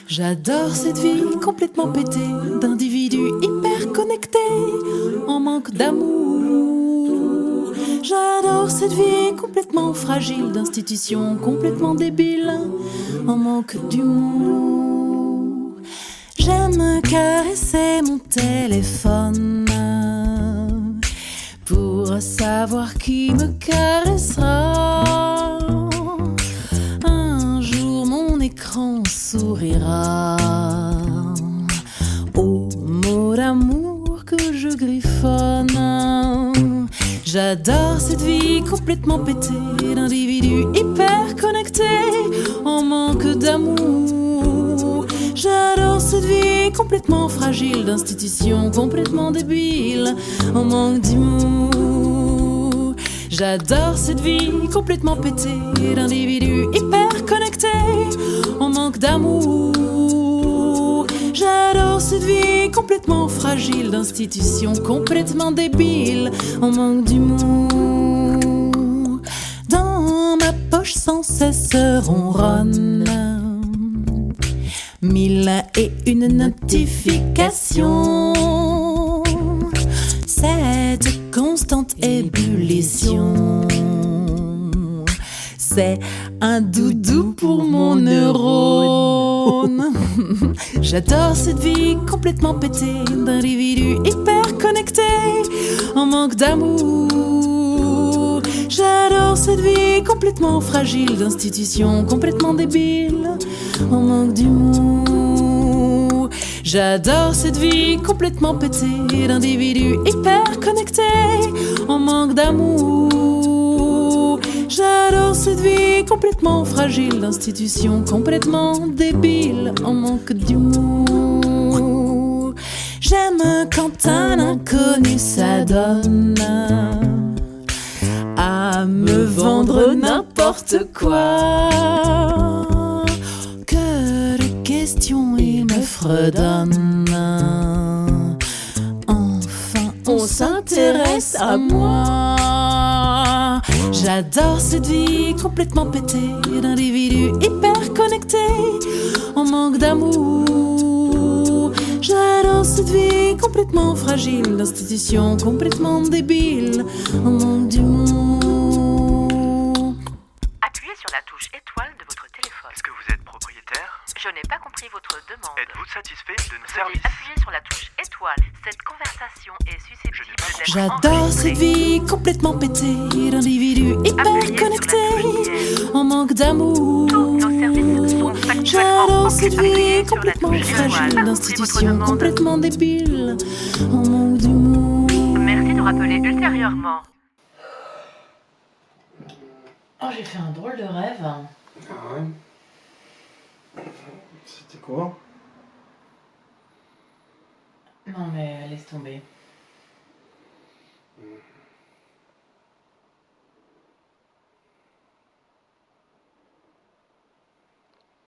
J'adore cette vie complètement pétée d'individus hyper connectés en manque d'amour. J'adore cette vie complètement fragile d'institutions complètement débiles en manque d'humour. J'aime caresser mon téléphone pour savoir qui me caressera. Un jour mon écran sourira aux mots d'amour que je griffonne. J'adore cette vie complètement pétée d'individus hyper connectés en manque d'amour. J'adore cette vie complètement fragile d'institutions complètement débiles en manque d'humour. J'adore cette vie complètement pétée d'individus hyper connectés en manque d'amour. J'adore cette vie complètement fragile d'institutions complètement débiles en manque d'humour. Dans ma poche sans cesse ronronne 1001 notifications. Cette constante ébullition, c'est un doudou pour mon neurone. J'adore cette vie complètement pétée d'individus hyper connectés en manque d'amour. J'adore cette vie complètement fragile d'institutions complètement débiles en manque d'humour. J'adore cette vie complètement pétée d'individus hyper connectés en manque d'amour. J'adore cette vie complètement fragile d'institutions complètement débiles en manque d'humour. J'aime quand un inconnu s'adonne à me vendre n'importe quoi. Que de questions il me fredonne. Enfin, on s'intéresse à moi. J'adore cette vie complètement pétée d'individus hyper connectés en manque d'amour. J'adore cette vie complètement fragile d'institutions complètement débiles en manque d'humour. Appuyez sur la touche étoile de votre téléphone. Est-ce que vous êtes propriétaire? Je n'ai pas compris votre demande. Êtes-vous satisfait de nos Veuillez services? appuyer sur la touche étoile. Cette conversation est susceptible d'être J'adore cette enregistrée. vie complètement pétée d'individus hyper Appuyez sur la connectés touche dièse. en manque d'amour. Tous nos services sont actuellement J'adore cette occupés. vie Appuyez sur la complètement touche étoile. fragile Votre d'institutions demande. complètement débiles en manque d'humour. Merci de rappeler ultérieurement. Oh, j'ai fait un drôle de rêve. Ah ouais. C'était quoi? Non mais laisse tomber.